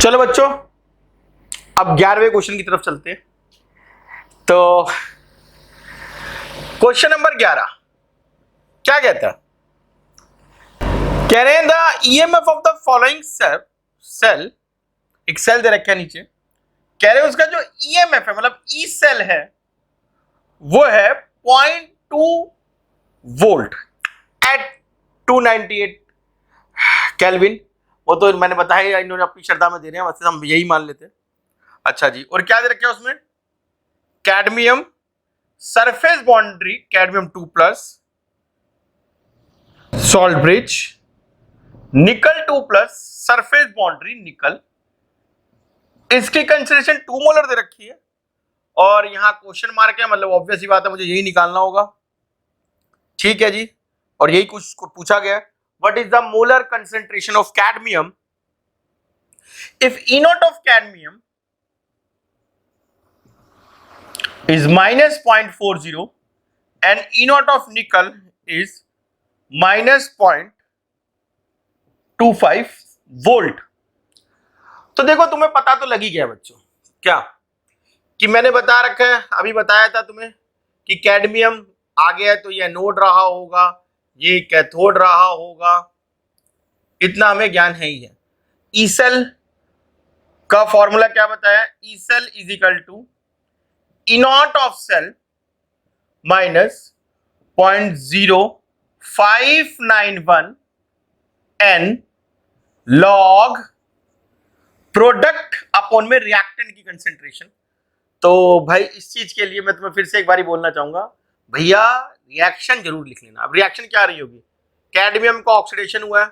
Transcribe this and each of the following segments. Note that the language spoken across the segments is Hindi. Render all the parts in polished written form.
चलो बच्चों, अब 11वें क्वेश्चन की तरफ चलते हैं। तो क्वेश्चन नंबर 11 क्या कहता है? कह रहे हैं the EMF of the following cell, एक सेल दे रखा है नीचे। कह रहे हैं उसका जो ईएमएफ है, मतलब ई सेल है, वो है 0.2 वोल्ट एट 298 केल्विन। वो तो मैंने बताया, इन्होंने अपनी श्रद्धा में दे रहे हैं, वैसे हम यही मान लेते हैं। अच्छा जी, और क्या दे रखा है उसमें? Cadmium surface boundary cadmium 2+, salt bridge निकल 2+, सरफेस बाउंड्री निकल। इसकी कंसेंट्रेशन 2 मोलर दे रखी है और यहां क्वेश्चन मार्क है, मतलब ऑब्वियस ही बात है, मुझे यही निकालना होगा। ठीक है जी, और यही कुछ पूछा गया है। What is the molar concentration of cadmium if E naught of cadmium is minus 0.40 and E naught of nickel is minus 0.25 volt. तो देखो, तुम्हें पता तो लग ही गया बच्चों क्या कि मैंने बता रखा है, अभी बताया था तुम्हें कि कैडमियम आ गया तो ये एनोड रहा होगा, ये कैथोड रहा होगा, इतना हमें ज्ञान है ही है। ई सेल का फॉर्मूला क्या बताया? E cell is equal to E naught of cell minus 0.0591 n log product upon में रिएक्टेंट की कंसेंट्रेशन। तो भाई इस चीज के लिए मैं तुम्हें फिर से एक बार बोलना चाहूंगा, भैया रिएक्शन जरूर लिख लेना। अब रिएक्शन क्या आ रही होगी? कैडमियम का ऑक्सीडेशन हुआ है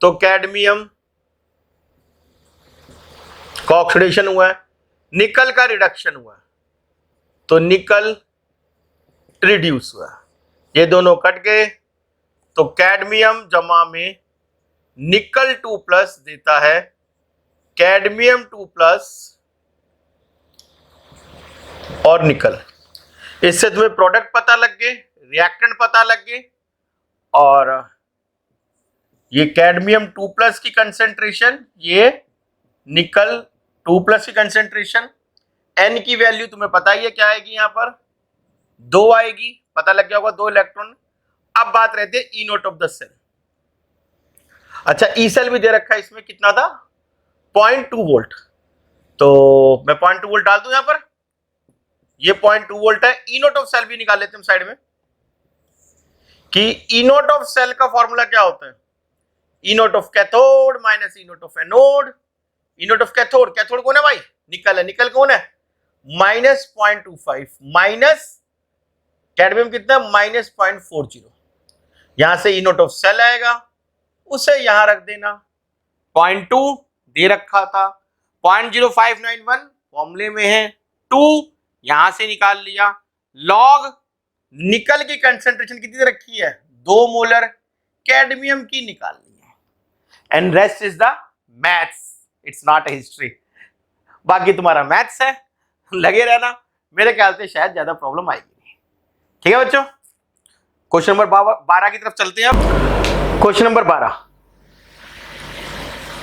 तो कैडमियम का ऑक्सीडेशन हुआ है, निकल का रिडक्शन हुआ है तो निकल रिड्यूस हुआ है। ये दोनों कट गए तो कैडमियम जमा में निकल 2+ देता है कैडमियम 2+ और निकल। इससे तुम्हें प्रोडक्ट पता लग गए, रिएक्टेंट पता लग गए, और ये कैडमियम 2+ की कंसेंट्रेशन, ये निकल 2+ की कंसेंट्रेशन। एन की वैल्यू तुम्हें पता ही है क्या आएगी, यहां पर 2 आएगी, पता लग गया होगा, 2 इलेक्ट्रॉन। अब बात रहती है E naught of the cell. अच्छा, ई सेल भी दे रखा है, इसमें कितना था? 0.2 वोल्ट। तो मैं 0.2 वोल्ट डाल दूं यहां पर, ये 0.2 वोल्ट है। ई नोट ऑफ सेल भी निकाल लेते हैं साइड में कि ई नोट ऑफ सेल का फॉर्मूला क्या होता है? E naught of cathode minus E naught of anode. E naught of cathode, cathode कौन है भाई? निकल है। निकल कौन है? माइनस 0.25 माइनस कैडमियम कितना? माइनस 0.40। यहां से ई नोट ऑफ सेल आएगा, उसे यहां रख देना। 0.2 दे रखा था, 0.0591 फॉर्मूले में है, 2 यहां से निकाल लिया। लॉग निकल की कंसेंट्रेशन कितनी दे रखी है? 2 मोलर कैडमियम की निकाल ली है। And rest is the maths, it's not a history. बाकी तुम्हारा मैथ्स है, लगे रहना, मेरे ख्याल से शायद ज्यादा प्रॉब्लम आएगी नहीं। ठीक है बच्चों, क्वेश्चन नंबर 12 की तरफ चलते हैं अब। Question number 12।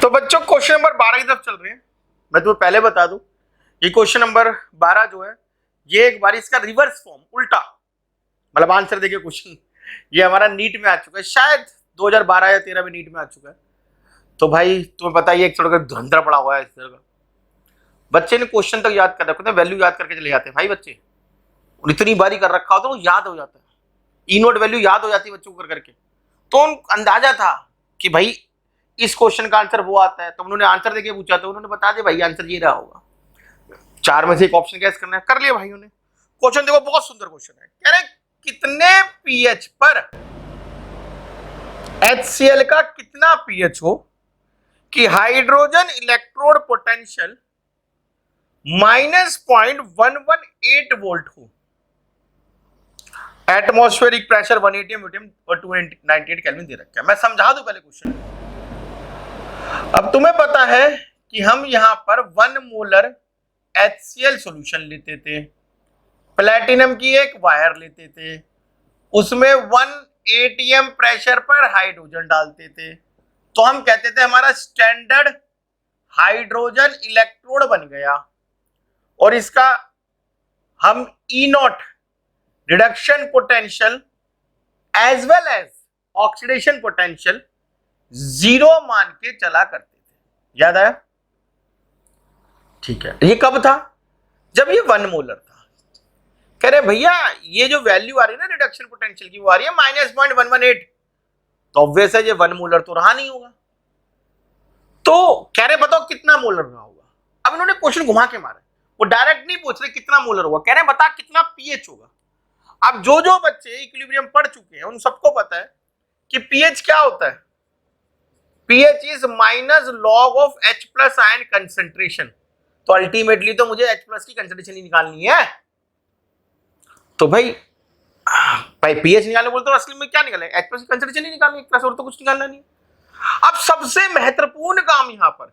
तो बच्चों क्वेश्चन नंबर 12 की तरफ चल रहे हैं। मैं तुम्हें पहले बता दूं, ये क्वेश्चन नंबर 12 जो है, ये एक बार इसका रिवर्स फॉर्म, उल्टा, मतलब आंसर देखिए क्वेश्चन, ये हमारा नीट में आ चुका है, शायद 2012 या 13 में नीट में आ चुका है। तो भाई तुम्हें पता ही है, एक थोड़ा धुंधला पड़ा हुआ है इस तरह का। बच्चे ने क्वेश्चन तक याद कर रखा होता है, वैल्यू याद करके चले जाते हैं भाई बच्चे, इतनी बारी कर रखा होता है तो याद हो जाता है। ई नोट वैल्यू याद हो जाती है बच्चों को कर करके। तो अंदाजा था कि भाई इस क्वेश्चन का आंसर वो आता है, तो उन्होंने आंसर देके पूछा तो उन्होंने बता दिया भाई आंसर ये रहा होगा। 4 में से एक ऑप्शन गैस करना है, कर लिया भाइयों ने। क्वेश्चन देखो, बहुत सुंदर क्वेश्चन है। कह रहे कितने पीएच पर HCl का कितना पीएच हो कि हाइड्रोजन इलेक्ट्रोड पोटेंशियल -0.118 वोल्ट हो, एटमॉस्फेरिक प्रेशर 180 एमएम और 298 केल्विन दे रखा है। मैं समझा दूं पहले क्वेश्चन। अब तुम्हें पता है कि हम यहां पर 1 मोलर HCl सॉल्यूशन लेते थे, प्लेटिनम की एक वायर लेते थे, उसमें 1 atm प्रेशर पर हाइड्रोजन डालते थे, तो हम कहते थे हमारा स्टैंडर्ड हाइड्रोजन इलेक्ट्रोड बन गया और इसका हम E naught reduction potential as well as oxidation potential 0 मान के चला करते थे। याद आया? ठीक है। ये कब था? जब ये 1 मोलर था। कह रहे भैया ये जो वैल्यू आ रही है ना रिडक्शन पोटेंशियल की, वो आ रही है -0.118, तो ऑब्वियस है ये 1 मोलर तो रहा नहीं होगा। तो कह रहे बताओ कितना मोलर रहा होगा। अब इन्होंने क्वेश्चन घुमा के मारा, वो डायरेक्ट नहीं पूछ रहे कितना मोलर होगा, कह रहे बता कितना पीएच होगा। अब जो जो बच्चे इक्विलिब्रियम पढ़ चुके हैं उन सबको पता है कि पीएच क्या होता है। PH is minus log of H plus ion concentration. तो अल्टीमेटली तो मुझे H प्लस की कंसेंट्रेशन ही निकालनी है। तो भाई पीएच निकालने बोलते हो, असली में क्या निकाले? H प्लस की कंसेंट्रेशन ही निकालनी है, प्लस और तो कुछ निकालना नहीं। अब सबसे महत्वपूर्ण काम यहां पर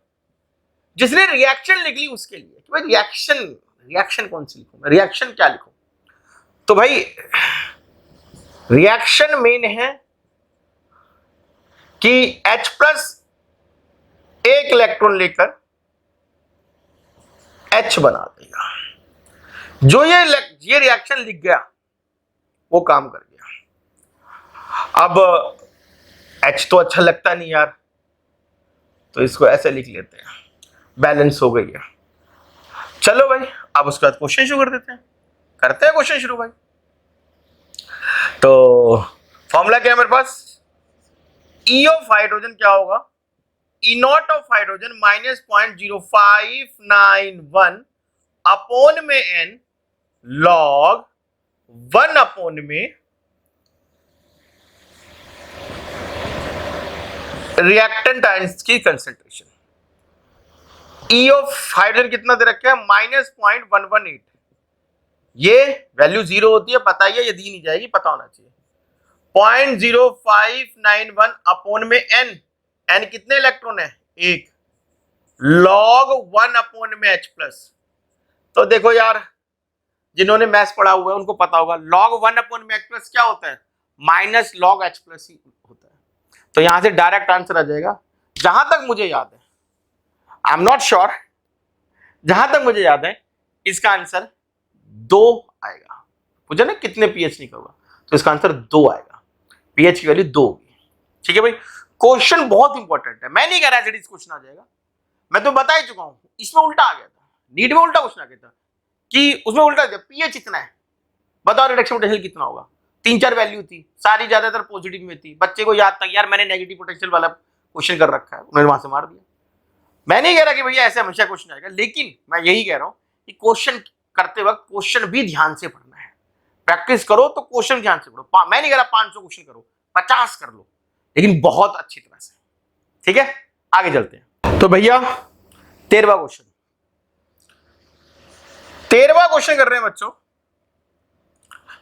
जिसने रिएक्शन लिख ली उसके लिए कि भाई रिएक्शन कौन सी लिखूं, रिएक्शन क्या लिखूं। तो भाई रिएक्शन मेन है कि H प्लस एक इलेक्ट्रॉन लेकर H बना देगा। जो ये रिएक्शन लिख गया वो काम कर गया। अब H तो अच्छा लगता नहीं यार, तो इसको ऐसे लिख लेते हैं, बैलेंस हो गई है। चलो भाई अब उसके बाद क्वेश्चन शुरू कर देते हैं, करते हैं क्वेश्चन शुरू भाई। तो फॉर्मूला क्या है मेरे पास? ई ऑफ हाइड्रोजन क्या होगा? ई नॉट ऑफ हाइड्रोजन -0.0591 अपॉन में n लॉग 1 अपॉन में रिएक्टेंट आयंस की कंसेंट्रेशन। ई ऑफ हाइड्रोजन कितना दे रखा है? -0.118। ये वैल्यू 0 होती है, पता ही है, ये दी नहीं जाएगी, पता होना चाहिए। 0.0591 अपॉन में n कितने इलेक्ट्रॉन है? 1 लॉग 1 अपॉन में H प्लस। तो देखो यार जिन्होंने मैथ्स पढ़ा हुआ है उनको पता होगा लॉग 1 अपॉन में H प्लस क्या होता है? माइनस लॉग H प्लस ही होता है। तो यहां से डायरेक्ट आंसर आ जाएगा। जहां तक मुझे याद है, आई एम नॉट श्योर, जहां तक मुझे याद है इसका आंसर 2 आएगा। मुझे ना कितने पीएच निकलेगा, तो इसका आंसर 2 आएगा। पीएच की वैल्यू 2 होगी। ठीक है भाई, क्वेश्चन बहुत इंपॉर्टेंट है। मैं नहीं कह रहा एज क्वेश्चन आ जाएगा, मैं तो बता ही चुका हूं। इसमें उल्टा आ गया था, नीट में उल्टा क्वेश्चन आ गया था कि उसमें उल्टा दिया पीएच इतना है, बताओ रिडक्शन पोटेंशियल कितना होगा। 3-4 वैल्यू थी, सारी ज्यादातर पॉजिटिव में थी। बच्चे को याद था यार मैंने नेगेटिव पोटेंशियल वाला क्वेश्चन कर रखा है, उन्होंने वहां से मार दिया। मैं नहीं कह रहा कि भैया ऐसे हमेशा क्वेश्चन आएगा, लेकिन मैं यही कह रहा हूं कि क्वेश्चन करते वक्त क्वेश्चन भी ध्यान से पढ़ना है। प्रैक्टिस करो तो क्वेश्चन ध्यान से पढ़ो। मैं नहीं कह रहा 500 क्वेश्चन करो, 50 कर लो, लेकिन बहुत अच्छी तरह से। ठीक है, आगे चलते हैं। तो भैया 13वां क्वेश्चन कर रहे हैं बच्चों,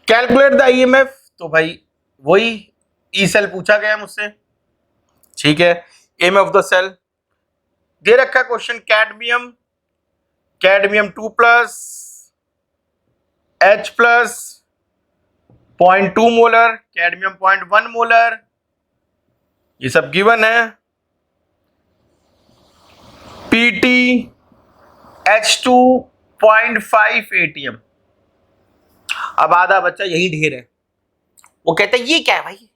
कैलकुलेट द ईएमएफ। तो भाई वही ई सेल पूछा गया मुझसे। ठीक है, ईएमएफ ऑफ द सेल दे रखा है question. Cadmium 2 plus H plus 0.2 molar, cadmium 0.1 molar, ये सब गिवन है। PT H2 0.5 ATM। अब आधा बच्चा यही ढेर है, वो कहता है ये क्या है भाई।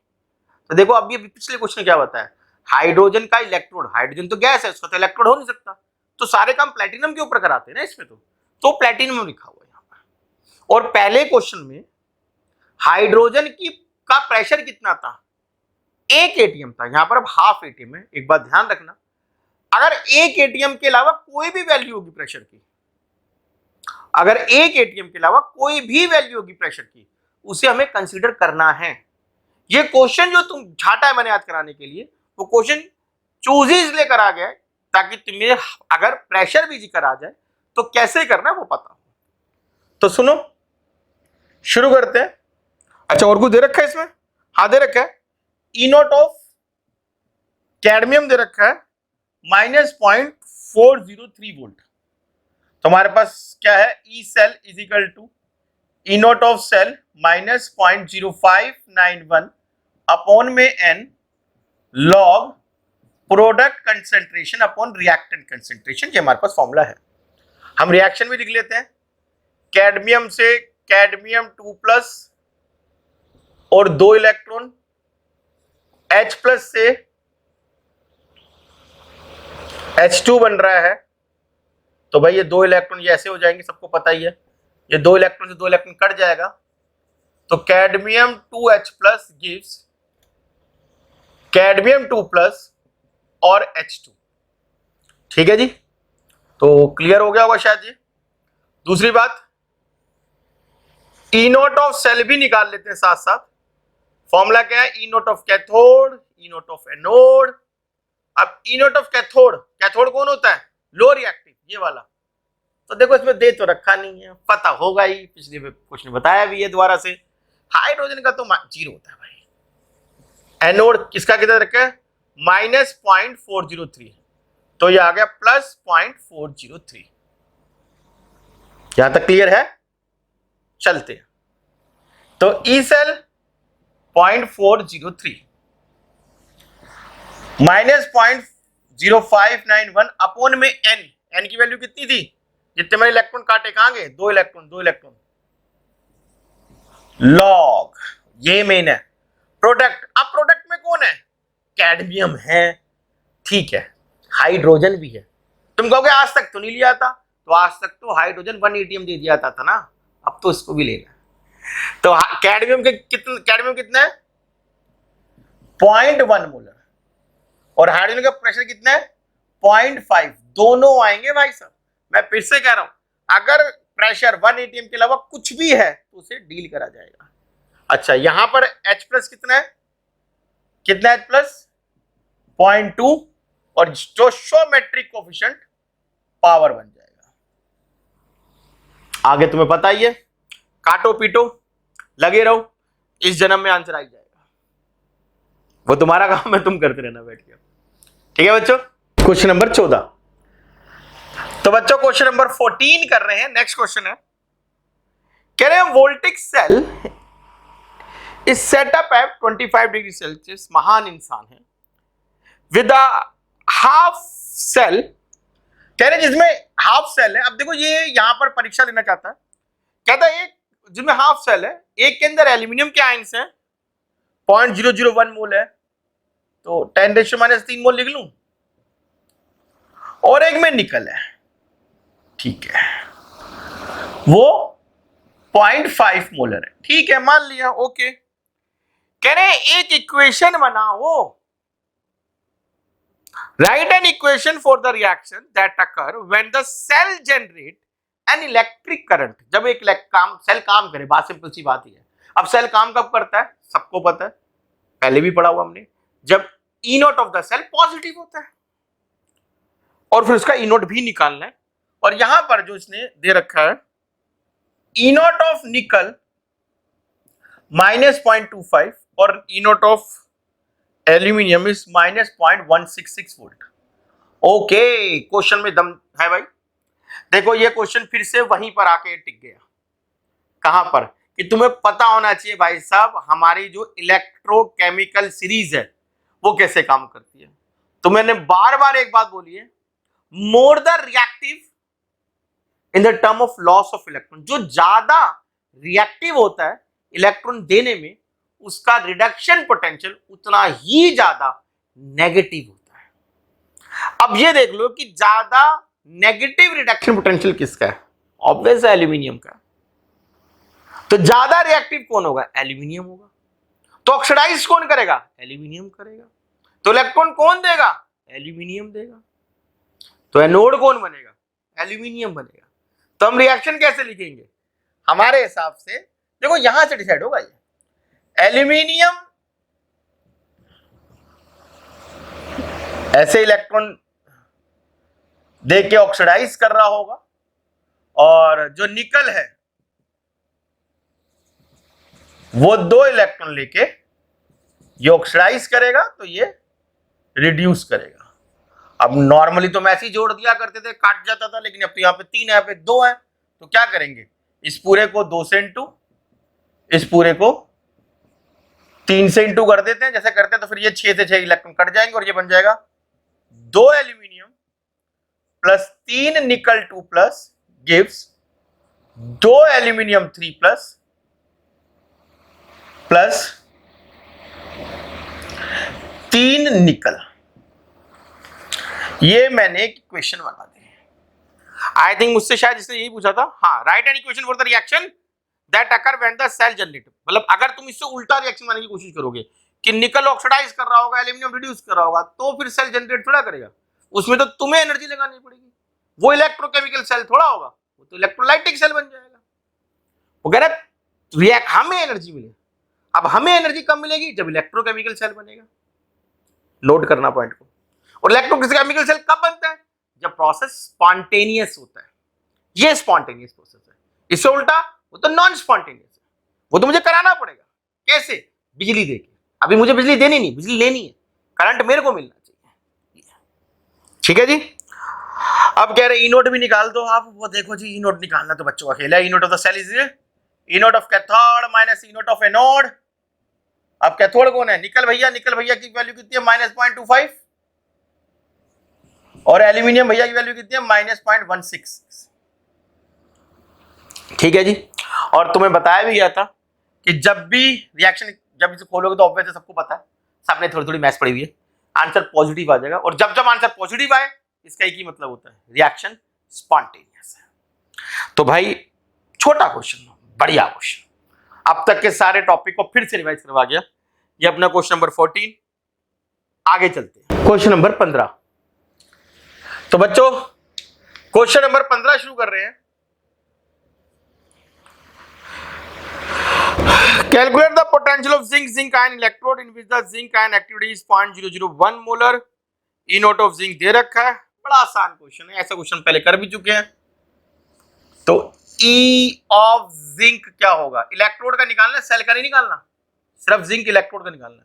तो देखो अभी पिछले क्वेश्चन क्या बताया, हाइड्रोजन का इलेक्ट्रोड, हाइड्रोजन तो गैस है, उसका तो इलेक्ट्रोड हो नहीं सकता, तो सारे काम प्लेटिनम के ऊपर कराते हैं ना इसमें। तो प्लेटिनम लिखा हुआ है यहाँ पर। और पहले क्वेश्चन में हाइड्रोजन का प्रेशर कितना था? 1 ATM था, यहां पर अब हाफ ATM है। एक बात ध्यान रखना, अगर 1 ATM के अलावा कोई भी वैल्यू होगी प्रेशर की, अगर 1 ATM के अलावा कोई भी वैल्यू होगी प्रेशर की, उसे हमें कंसीडर करना है। ये क्वेश्चन जो तुम झाटा है मैंने याद कराने के लिए, वो क्वेश्चन चूजीज लेकर आ गया ताकि तुम्हें अगर प्रेशर भी जिक्र आ जाए तो कैसे करना है वो पता हो। तो सुनो, शुरू करते हैं। अच्छा और कुछ दे रखा है इसमें? हाँ दे रखा है, ई नॉट ऑफ कैडमियम दे रखा है -0.403 वोल्ट। तो हमारे पास क्या है, E cell is equal to E naught of cell -0.0591 upon में n log product concentration upon reactant concentration, ये हमारे पास फॉर्मूला है। हम रिएक्शन भी लिख लेते हैं, कैडमियम से कैडमियम 2+ और 2 इलेक्ट्रॉन, H+ से H2 बन रहा है, तो भाई ये 2 इलेक्ट्रॉन ये ऐसे हो जाएंगे, सबको पता ही है, ये 2 इलेक्ट्रॉन से 2 इलेक्ट्रॉन कट जाएगा, तो कैडमियम 2H+ गिव्स कैडमियम 2+ और H2। ठीक है जी, तो क्लियर हो गया होगा शायद ये। दूसरी बात, E नोट ऑफ सेल भी निकाल लेते हैं साथ साथ। फॉर्मूला क्या है? E naught of cathode, E naught of anode. अब E naught of cathode, cathode कौन होता है? लो रिएक्टिव, ये वाला। तो देखो इसमें दे तो रखा नहीं है, पता होगा ही, पिछले में कुछ ने बताया भी है दोबारा से। हाइड्रोजन का तो 0 होता है भाई। एनोड किसका कितना रखा है? -0.403, तो ये आ गया +0.403। यहां तक क्लियर है? चलते हैं। तो ई सेल 0.403 -0.0591 अपॉन में एन की वैल्यू कितनी थी? जितने मैंने इलेक्ट्रॉन काटे, कहां गए? 2 इलेक्ट्रॉन। लॉग, ये मेन है। प्रोडक्ट, अब प्रोडक्ट में कौन है? कैडमियम है, ठीक है, हाइड्रोजन भी है। तुम कहोगे आज तक तो नहीं लिया था, तो आज तक तो हाइड्रोजन 1 ATM दे दिया था ना, अब तो इसको भी लेना है। तो कैडमियम कितना है? 0.1 मोलर, और हाइड्रोजन का प्रेशर कितना है? 0.5। दोनों आएंगे भाई साहब। मैं फिर से कह रहा हूं, अगर प्रेशर 1 ATM के अलावा कुछ भी है तो उसे डील करा जाएगा। अच्छा, यहां पर H+ कितना है? कितना H+? 0.2, और जो स्टोइकोमेट्रिक कोएफिशिएंट पावर बन जाएगा। आगे तुम्हें पता ही है, काटो पीटो लगे रहो, इस जन्म में आंसर आ जाएगा। वो तुम्हारा काम है, तुम करते रहना बैठ के। ठीक है बच्चों, क्वेश्चन नंबर 14। तो बच्चों क्वेश्चन नंबर 14 कर रहे हैं। नेक्स्ट क्वेश्चन है, कह रहे हैं वोल्टिक सेल इस सेटअप एट 25 डिग्री सेल्सियस, महान इंसान है, विद हाफ सेल, कह रहे हैं जिसमें हाफ सेल है। अब देखो ये यहां पर परीक्षा लेना चाहता है, कहता है एक जिसमें हाफ सेल है, एक के अंदर एल्यूमिनियम के आयंस हैं 0.001 मोल है, तो 10⁻³ मोल लिख लूं, और एक में निकल है, ठीक है, वो 0.5 मोलर है, ठीक है, मान लिया, ओके। कह रहे हैं एक इक्वेशन बनाओ, right an equation for the reaction that occur when the sale generate an electric current. जब एक सेल काम करे, बात सिंपल सी बात ही है। अब सेल काम कब करता है? सबको पता है, पहले भी पढ़ा हुआ हमने, जब E naught of the cell positive होता है, और फिर उसका E नोट भी निकालना है। और यहां पर जो इसने दे रखा है, E नोट ऑफ निकल -0.25 और E naught of aluminium is -0.166 volt. Okay, question में दम है भाई। देखो ये क्वेश्चन फिर से वहीं पर आके टिक गया, कहां पर? कि तुम्हें पता होना चाहिए भाई साहब हमारी जो इलेक्ट्रोकेमिकल सीरीज है वो कैसे काम करती है। तो मैंने बार बार एक बात बोली है, more the reactive in the term of loss of electron, जो ज्यादा रिएक्टिव होता है इलेक्ट्रॉन देने में, उसका रिडक्शन पोटेंशियल उतना ही ज्यादा नेगेटिव होता है। अब ये देख लो कि ज्यादा नेगेटिव रिडक्शन पोटेंशियल किसका है? ऑब्वियस है एल्यूमिनियम का। तो ज्यादा रिएक्टिव कौन होगा? एल्यूमिनियम होगा। तो ऑक्सीडाइज कौन करेगा? एल्यूमिनियम करेगा। तो इलेक्ट्रॉन कौन देगा? एल्यूमिनियम देगा। तो एनोड कौन बनेगा? एल्यूमिनियम बनेगा। तो हम रिएक्शन कैसे लिखेंगे? हमारे हिसाब से देखो यहां से डिसाइड होगा, ये एल्यूमिनियम ऐसे इलेक्ट्रॉन दे के ऑक्सीडाइज कर रहा होगा, और जो निकल है वो 2 इलेक्ट्रॉन लेके ये ऑक्सीडाइज करेगा, तो ये रिड्यूस करेगा। अब नॉर्मली तो मैं ऐसे ही जोड़ दिया करते थे, काट जाता था, लेकिन अब तो यहाँ पे 3 है, यहाँ पे 2 है, तो क्या करेंगे? इस पूरे को 2 से इंटू, इस पूरे को 3 से इंटू कर देते हैं, जैसे करते हैं, तो फिर ये 6 से 6 इलेक्ट्रॉन कट जाएंगे और ये बन जाएगा 2 एल्यूमिनियम प्लस 3 निकल 2 plus gives 2 aluminium 3 plus plus 3 निकल। ये मैंने एक इक्वेशन बना दी। आई थिंक मुझसे शायद इसने यही पूछा था। हाँ, right an equation for the reaction that occur when the sale generate. मतलब अगर तुम इससे उल्टा रिएक्शन बनाने की कोशिश करोगे कि निकल ऑक्सीडाइज कर रहा होगा, एल्यूमिनियम रिड्यूस कर रहा होगा, तो फिर सेल जनरेट थोड़ा करेगा। उसमें तो तुम्हें एनर्जी लगानी पड़ेगी। वो इलेक्ट्रोकेमिकल सेल थोड़ा होगा, वो तो इलेक्ट्रोलाइटिक सेल बन जाएगा। वो कह रहा हमें एनर्जी मिले। अब हमें एनर्जी कब मिलेगी? जब इलेक्ट्रोकेमिकल सेल बनेगा। नोट करना पॉइंट को। और इलेक्ट्रोकेमिकल सेल कब बनता है? जब प्रोसेस स्पॉन्टेनियस होता है। ये स्पॉन्टेनियस प्रोसेस है। इससे उल्टा वो तो नॉन स्पॉन्टेनियस है। वो तो मुझे कराना पड़ेगा। कैसे? बिजली देके। अभी मुझे बिजली देनी नहीं, बिजली लेनी है। करंट मेरे को मिलना चाहिए। ठीक है जी। अब कह रहे ई नोट भी निकाल दो आप। वो देखो जी, ई नोट निकालना तो बच्चों का खेल है। E naught of the cell is E naught of cathode minus E naught of anode. अब कैथोड कौन है? निकल भैया। निकल भैया की वैल्यू कितनी है? -0.25। और एल्यूमिनियम भैया की वैल्यू कितनी है? -0.16। ठीक है जी। और तुम्हें बताया भी गया था कि जब भी रिएक्शन, जब इसे खोलोगे तो ऑब्वियसली सबको पता है, सबने थोड़ी थोड़ी मैथ्स पढ़ी हुई है, आंसर पॉजिटिव आ जाएगा। और जब जब आंसर पॉजिटिव आए, इसका एक ही मतलब होता है, रिएक्शन स्पॉन्टेनियस है। तो भाई छोटा क्वेश्चन, बढ़िया क्वेश्चन। अब तक के सारे टॉपिक को फिर से रिवाइज करवा गया। ये अपना क्वेश्चन नंबर 14। आगे चलते हैं क्वेश्चन नंबर 15। तो बच्चों क्वेश्चन नंबर 15 शुरू कर रहे हैं। Calculate the potential of zinc ion electrode in which the zinc ion activity is 0.001 molar. E naught of zinc दे रखा है। बड़ा आसान क्वेश्चन है, ऐसा क्वेश्चन पहले कर भी चुके हैं। तो ई ऑफ जिंक क्या होगा? इलेक्ट्रोड का निकालना है, सेल का नहीं निकालना, सिर्फ जिंक इलेक्ट्रोड का निकालना है।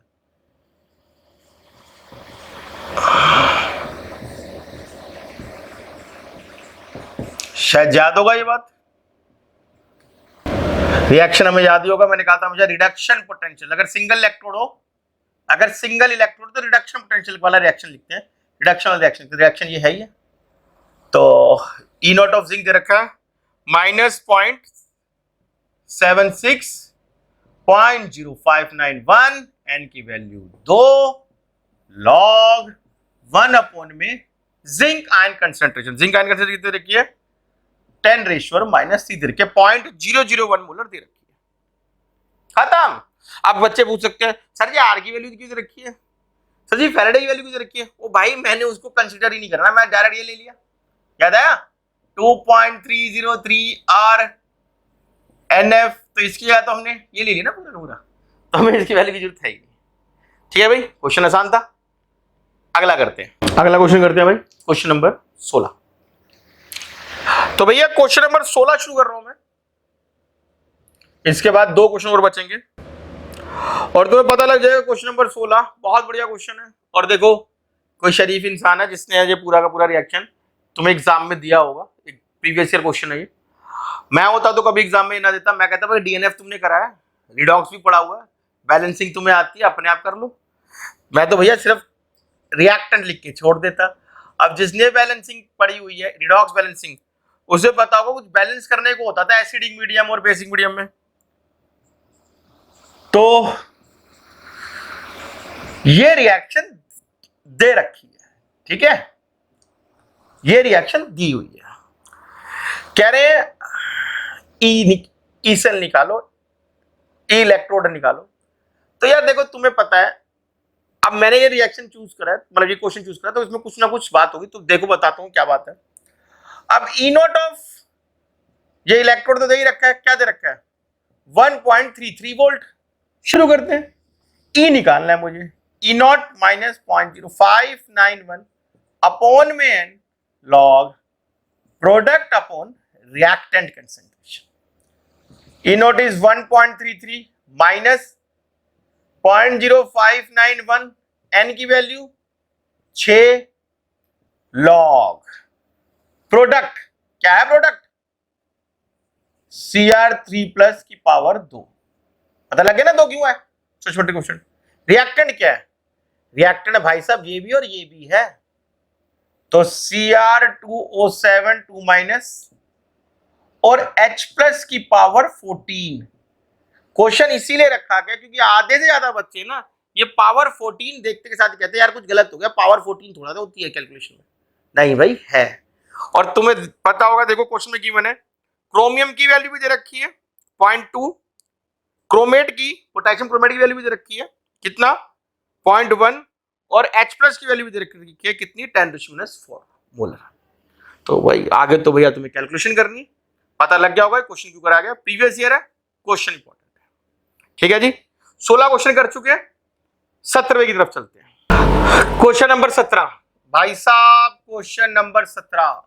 शायद याद होगा ये बात। रिएक्शन हमें याद ही होगा। मैंने कहा था मुझे रिडक्शन पोटेंशियल, अगर सिंगल इलेक्ट्रोड हो, अगर सिंगल इलेक्ट्रोड तो रिडक्शन पोटेंशियल वाला रिएक्शन लिखते हैं। रिडक्शन वाला रिएक्शन, तो रिएक्शन ये है ही है। तो ई नॉट ऑफ जिंक दे रखा है -0.76.0591, एन की वैल्यू 2 log 1 में zinc ion concentration. Zinc ion concentration कितनी रखी है? 10⁻³ दे रखी है। 0.001 मोलर दे रखी है। खत्म। अब बच्चे पूछ सकते हैं सर जी आर की वैल्यू क्यों दे रखी है? सर जी फैराडे की वैल्यू क्यों दे रखी है? ओ भाई मैंने उसको कंसीडर ही नहीं करना, मैं डायरेक्ट ये ले लिया। याद आया? 2.303 R NF। तो इसकी जगह तो हमने ये ले लिया ना पूरा, तो हमें इसकी वैल्यू की जरूरत है ही नहीं। ठीक है भाई, क्वेश्चन आसान था। अगला करते हैं। अगला क्वेश्चन करते हैं भाई, क्वेश्चन नंबर 16। तो भैया क्वेश्चन नंबर 16 शुरू कर रहा हूं मैं। इसके बाद 2 क्वेश्चन और बचेंगे और तुम्हें पता लग जाएगा क्वेश्चन नंबर 16 बहुत बढ़िया क्वेश्चन है। और देखो कोई शरीफ इंसान है जिसने ये पूरा का पूरा रिएक्शन तुम्हें एग्जाम में दिया होगा। एक प्रीवियस ईयर क्वेश्चन है ये। मैं होता तो कभी एग्जाम में ना देता। मैं कहता भाई डीएनएफ तुमने करा है, रिडॉक्स भी पढ़ा हुआ है, बैलेंसिंग तुम्हें आती है, अपने आप कर लो। मैं तो भैया सिर्फ रिएक्टेंट लिख के छोड़ देता। अब जिसने बैलेंसिंग पढ़ी हुई है, रिडॉक्स बैलेंसिंग, उसे पता होगा कुछ बैलेंस करने को होता था एसिडिक मीडियम और बेसिक मीडियम में। तो ये रिएक्शन दे रखी है, ठीक है, ये रिएक्शन दी हुई है। कह रहे ई सेल निकालो, ई इलेक्ट्रोड निकालो। तो यार देखो तुम्हें पता है, अब मैंने ये रिएक्शन चूज करा है, मतलब ये क्वेश्चन चूज करा, तो इसमें कुछ ना कुछ बात होगी। तो देखो बताता हूं क्या बात है। अब ई नॉट ऑफ ये इलेक्ट्रोड तो दे ही रखा है, क्या दे रखा है? 1.33 वोल्ट। शुरू करते हैं। ई निकालना है मुझे। ई नॉट -0.0591 अपॉन में n log product upon reactant concentration. E naught is 1.33 minus 0.0591, n की वैल्यू 6 लॉग प्रोडक्ट। क्या है प्रोडक्ट? Cr3+ की पावर 2। पता लगे ना 2 क्यों है? छोटे क्वेश्चन। रिएक्टेंट क्या है? रिएक्टेंट भाई साहब ये भी और ये भी है। तो Cr2O7 2- और H प्लस की पावर 14। क्वेश्चन इसीलिए रखा गया क्योंकि आधे से ज्यादा बच्चे ना ये पावर 14 देखते के साथ कहते हैं यार कुछ गलत हो गया, पावर 14 थोड़ा सा होती है कैलकुलेशन में। नहीं भाई है। और तुम्हें पता होगा, देखो क्वेश्चन में गिवन है क्रोमियम की वैल्यू भी दे रखी है 0.2, क्रोमेट की पोटेशियम क्रोमेट की वैल्यू भी दे रखी है कितना 0.1, और H प्लस की वैल्यू भी दे रखी है कितनी 10⁻⁴ मोलर। तो भाई आगे तो भैया तुम्हें कैलकुलेशन करनी, पता लग गया होगा क्वेश्चन क्यों करा गया, प्रीवियस ईयर है, क्वेश्चन इंपॉर्टेंट है। ठीक है जी, 16 क्वेश्चन कर चुके हैं, 17वें की तरफ चलते हैं। क्वेश्चन नंबर 17 भाई साहब, क्वेश्चन नंबर 17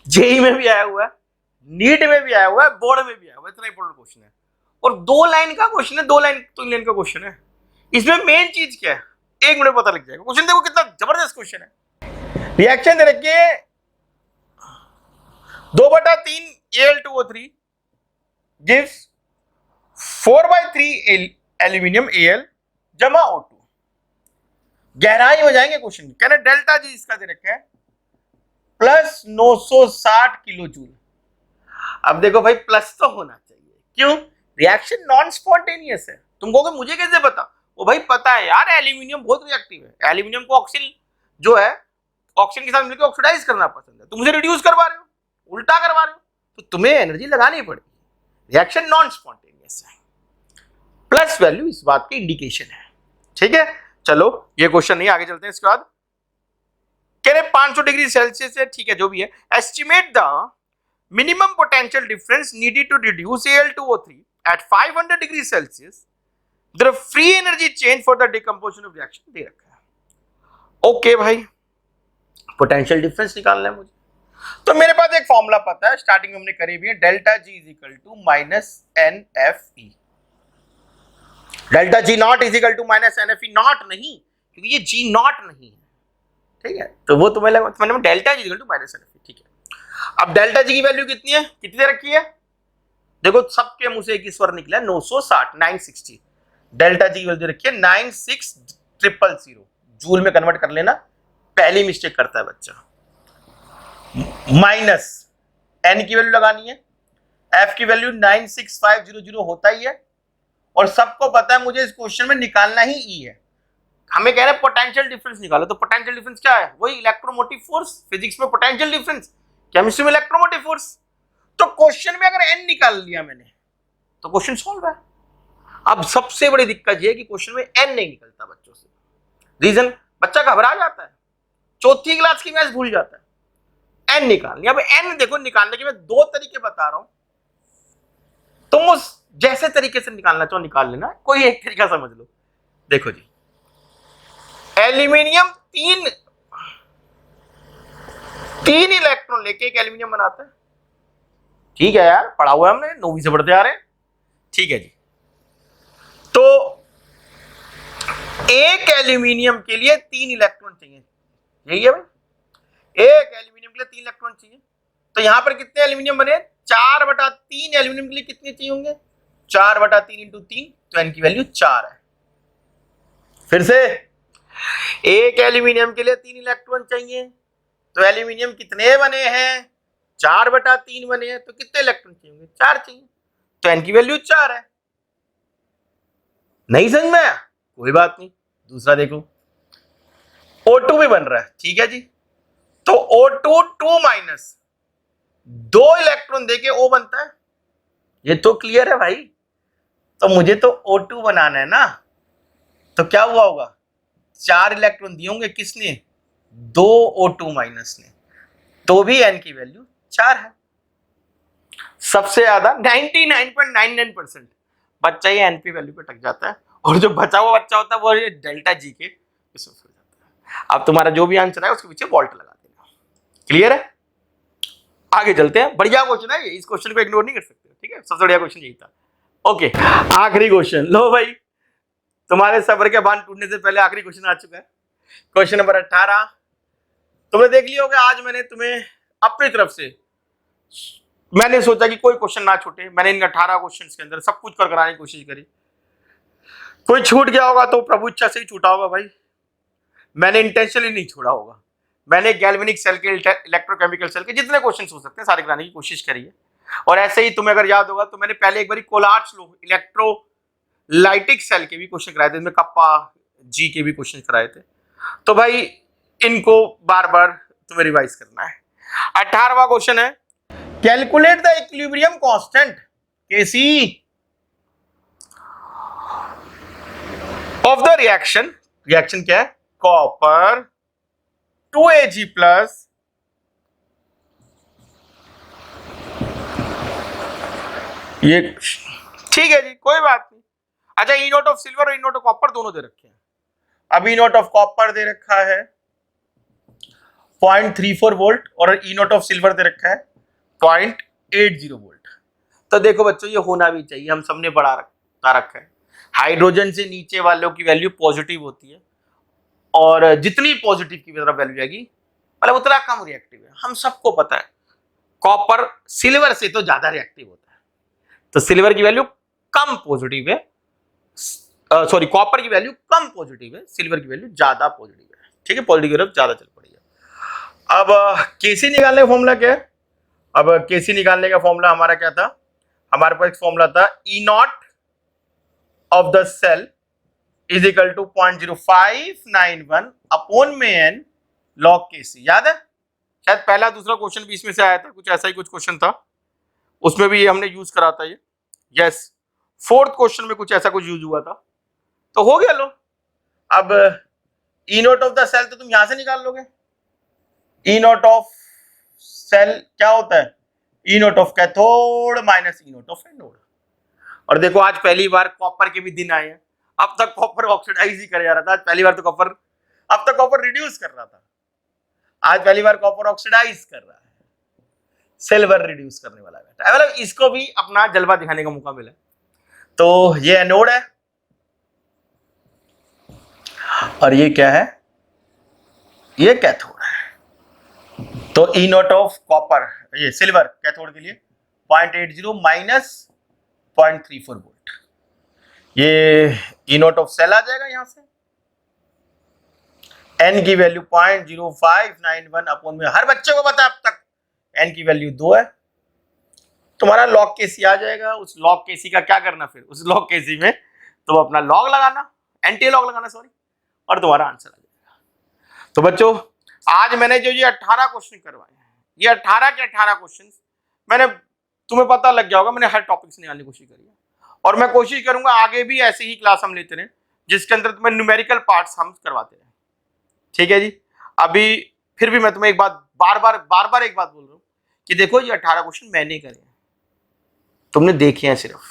जेई में भी आया हुआ है, नीट में भी आया हुआ है, बोर्ड में भी आया हुआ है, इतना इंपॉर्टेंट क्वेश्चन है और 2 लाइन का क्वेश्चन है, 2 लाइन 3 लाइन का क्वेश्चन है। इसमें मेन चीज क्या है, 1 मिनट पता लग जाएगा। क्वेश्चन देखो कितना जबरदस्त क्वेश्चन है। रिएक्शन दे रखी है 2/3 Al2O3 gives 4/3 एल्यूमिनियम Al जमा O2। गहराई हो जाएंगे क्वेश्चन, कहना डेल्टा जी इसका दे रखा है प्लस 960 किलो जूल। अब देखो भाई प्लस तो होना चाहिए, क्यों, रिएक्शन नॉन स्पॉन्टेनियस है। तुम कहोगे मुझे कैसे पता, वो भाई पता है यार, एल्यूमिनियम बहुत रिएक्टिव है, एल्यूमिनियम को ऑक्सीजन जो है ऑक्सीजन के साथ मिलकर ऑक्सीडाइज करना पसंद है, तुम उसे रिड्यूस करवा रहे हो, उल्टा करवा रहे हो, तो तुम्हें एनर्जी लगानी पड़ेगी। रिएक्शन नॉन स्पॉन्टेनियस है, प्लस वैल्यू इस बात की इंडिकेशन है। ठीक है, चलो ये क्वेश्चन नहीं, आगे चलते हैं। इसके बाद कह रहे 500 डिग्री सेल्सियस है, ठीक है जो भी है, estimate the minimum potential difference needed to reduce Al2O3 at 500 degree Celsius, the free energy change for the decomposition of reaction दे रखा है। ओके भाई, पोटेंशियल डिफरेंस निकालना है मुझे, तो मेरे पास एक फॉर्मूला पता है, स्टार्टिंग में हमने करी भी है, delta G is equal to -NFE। Delta G naught is equal to -NFE, naught नहीं क्योंकि ये जी नॉट नहीं है, ठीक है, तो वो तुम्हें लगा, मैंने delta G is equal to -NFE, ठीक है। अब डेल्टा जी की वैल्यू कितनी है, कितनी दे रखी है, देखो सबके मुंह से एक ही स्वर निकला 960 960, डेल्टा जी की वैल्यू दे रखी है 96000, जूल में कन्वर्ट कर लेना, पहली मिस्टेक करता है बच्चा। माइनस एन की वैल्यू लगानी है, एफ की वैल्यू 96500 होता ही है, और सबको पता है मुझे इस क्वेश्चन में निकालना ही ई है। हमें कह रहे हैं पोटेंशियल डिफरेंस निकालो, तो पोटेंशियल डिफरेंस क्या है, वही इलेक्ट्रोमोटिव फोर्स, फिजिक्स में पोटेंशियल डिफरेंस, केमिस्ट्री में इलेक्ट्रोमोटिव फोर्स। तो क्वेश्चन में अगर एन निकाल लिया मैंने तो क्वेश्चन सॉल्व है। अब सबसे बड़ी दिक्कत यह है कि क्वेश्चन में एन नहीं निकलता बच्चों से, रीजन बच्चा घबरा जाता है, चौथी क्लास की मैथ्स भूल जाता है। एन निकालनी, अब एन देखो निकालने के मैं 2 तरीके बता रहा हूं, तुम उस जैसे तरीके से निकालना चाहो निकाल लेना, कोई एक तरीका समझ लो। देखो जी, एल्यूमिनियम तीन इलेक्ट्रॉन लेके एक एल्यूमिनियम बनाता है, ठीक है यार, पढ़ा हुआ है हमने, 9वीं से पढ़ते आ रहे हैं, ठीक है जी। तो एक एल्यूमिनियम के लिए 3 इलेक्ट्रॉन चाहिए, यही है भाई, एक एल्यूमिनियम के लिए 3 इलेक्ट्रॉन चाहिए। तो यहां पर कितने एल्यूमिनियम बने, 4/3 एल्यूमिनियम के लिए कितने चाहिए होंगे, 4/3 इंटू 3, तो एन की वैल्यू 4 है। फिर से एक एल्यूमिनियम के लिए 3 इलेक्ट्रॉन चाहिए, तो एल्यूमिनियम कितने बने हैं, 4/3 बने हैं, तो कितने इलेक्ट्रॉन चाहिए होंगे, 4 चाहिए, तो एन की वैल्यू 4 है। नहीं समझ में आया, कोई बात नहीं, दूसरा देखो, O2 भी बन रहा है, ठीक है जी, तो O2 2- 2 इलेक्ट्रॉन देके O बनता है, ये तो क्लियर है भाई। तो मुझे तो O2 बनाना है ना, तो क्या हुआ होगा, 4 इलेक्ट्रॉन दिए होंगे किसने, 2 O2- ने, तो भी n की वैल्यू 4 है। सबसे ज्यादा 99.99% बच्चा ये एन पी वैल्यू पे टक जाता है, और जो बचा हुआ बच्चा होता है वो ये डेल्टा जी के इसमें फंस जाता है। अब तुम्हारा जो भी आंसर है उसके पीछे वोल्ट लगा देना, क्लियर है। आगे चलते हैं, बढ़िया क्वेश्चन है ये, इस क्वेश्चन को इग्नोर नहीं कर सकते, ठीक है, सबसे बढ़िया क्वेश्चन यही था। ओके, आखिरी क्वेश्चन, लो भाई तुम्हारे सब्र के बांध टूटने से पहले आखिरी क्वेश्चन आ चुका है, क्वेश्चन नंबर 18। तुमने देख लिया होगा, आज मैंने तुम्हें अपनी तरफ से मैंने सोचा कि कोई क्वेश्चन ना छूटे, मैंने इन 18 क्वेश्चन के अंदर सब कुछ कर कराने की कोशिश करी। कोई छूट गया होगा तो प्रभु इच्छा से ही छूटा होगा भाई, मैंने इंटेंशनली नहीं छोड़ा होगा, मैंने गैल्वेनिक सेल के, इलेक्ट्रोकेमिकल सेल के जितने क्वेश्चन हो सकते हैं सारे कराने की कोशिश करी है। और ऐसे ही तुम्हें अगर याद होगा तो मैंने पहले एक बार कोलार्च लो इलेक्ट्रोलाइटिक सेल के भी क्वेश्चन कराए थे, इसमें कप्पा जी के भी क्वेश्चन कराए थे। तो भाई इनको बार बार तुम्हें रिवाइज करना है। 18वां क्वेश्चन है, calculate the equilibrium constant KC of the reaction. Reaction क्या है? कॉपर 2Ag प्लस ये ठीक है जी, कोई बात नहीं। अच्छा, ई नोट ऑफ सिल्वर और ई नोट ऑफ कॉपर दोनों दे रखे हैं। अब ई नोट ऑफ कॉपर दे रखा है 0.34 वोल्ट और ई नोट ऑफ सिल्वर दे रखा है 0.80 वोल्ट। तो देखो बच्चों, ये होना भी चाहिए, हम सबने बढ़ा रखा है। हाइड्रोजन से नीचे वालों की वैल्यू पॉजिटिव होती है और जितनी पॉजिटिव की तरफ वैल्यू आएगी मतलब उतना कम रिएक्टिव है, हम सबको पता है। कॉपर सिल्वर से तो ज्यादा रिएक्टिव होता है, तो सिल्वर की वैल्यू कम पॉजिटिव है, सॉरी कॉपर की वैल्यू कम पॉजिटिव है, सिल्वर की वैल्यू ज्यादा पॉजिटिव है। ठीक है, पॉजिटिव की तरफ ज्यादा चल पड़ी है। अब केसी निकालने का फॉर्मूला क्या है? अब केसी निकालने का फॉर्मूला हमारा क्या था? हमारे पास फॉर्मूला था E naught of the cell is equal to 0.0591 upon में एन लॉग केसी। याद है? शायद पहला दूसरा क्वेश्चन भी इसमें से आया था, कुछ ऐसा ही कुछ क्वेश्चन था, उसमें भी ये हमने यूज करा था ये। यस, फोर्थ क्वेश्चन में कुछ ऐसा कुछ यूज हुआ था, तो हो गया। लो, अब ई नोट ऑफ द सेल तो तुम यहां से निकाल लोगे। ई नोट ऑफ सेल क्या होता है? E naught of cathode minus E naught of anode. और देखो, आज पहली बार कॉपर के भी दिन आए हैं। अब तक कॉपर ऑक्सीडाइज ही करे जा रहा था, आज पहली बार तो कॉपर, अब तक कॉपर रिड्यूस कर रहा था, आज पहली बार कॉपर ऑक्सीडाइज कर रहा है, सिल्वर रिड्यूस करने वाला है। मतलब इसको भी अपना जलवा दिखाने का मौका मिला। तो ये एनोड है और ये क्या है? ये कैथोड है। तो ई नोट ऑफ कॉपर, ये सिल्वर कैथोड के लिए 0.80 माइनस 0.34 वोल्ट। ये ई नोट ऑफ सेल आ जाएगा यहां से। एन की वैल्यू 0.0591 अपॉन में, हर बच्चे को पता है अब तक एन की वैल्यू 2 है। तुम्हारा लॉग केसी आ जाएगा। उस लॉग केसी का क्या करना फिर? उस लॉग केसी में तो अपना लॉग लगाना, एंटी लॉग लगाना सॉरी, और तुम्हारा आंसर आ जाएगा। तो बच्चों, आज मैंने जो ये 18 क्वेश्चन करवाए हैं, ये 18 के 18 क्वेश्चन मैंने, तुम्हें पता लग गया होगा, मैंने हर टॉपिक से निकालने की कोशिश करी है। और मैं कोशिश करूंगा आगे भी ऐसे ही क्लास हम लेते रहे, जिसके अंदर तुम्हें न्यूमेरिकल पार्ट्स हम करवाते रहे। ठीक है जी। अभी फिर भी मैं तुम्हें एक बात बार बार एक बात बोल रहा हूँ कि देखो, ये 18 क्वेश्चन मैंने करे हैं, तुमने देखे हैं सिर्फ।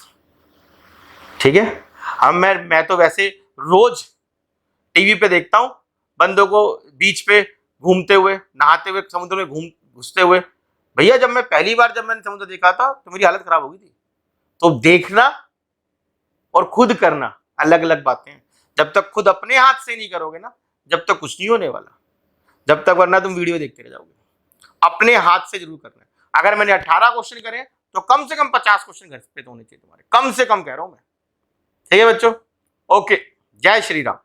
ठीक है। अब मैं तो वैसे रोज टीवी पे देखता हूं बंदों को बीच पे घूमते हुए, नहाते हुए, समुद्र में घुसते हुए। भैया, जब मैंने समुद्र देखा था तो मेरी हालत खराब हो गई थी। तो देखना और खुद करना अलग अलग बातें हैं। जब तक खुद अपने हाथ से नहीं करोगे ना, जब तक कुछ नहीं होने वाला। जब तक, वरना तुम वीडियो देखते रह जाओगे। अपने हाथ से जरूर करना है। अगर मैंने 18 क्वेश्चन करे तो कम से कम 50 क्वेश्चन घर पे तो होने चाहिए तुम्हारे, कम से कम कह रहा हूं मैं। ठीक है बच्चों, ओके, जय श्री राम।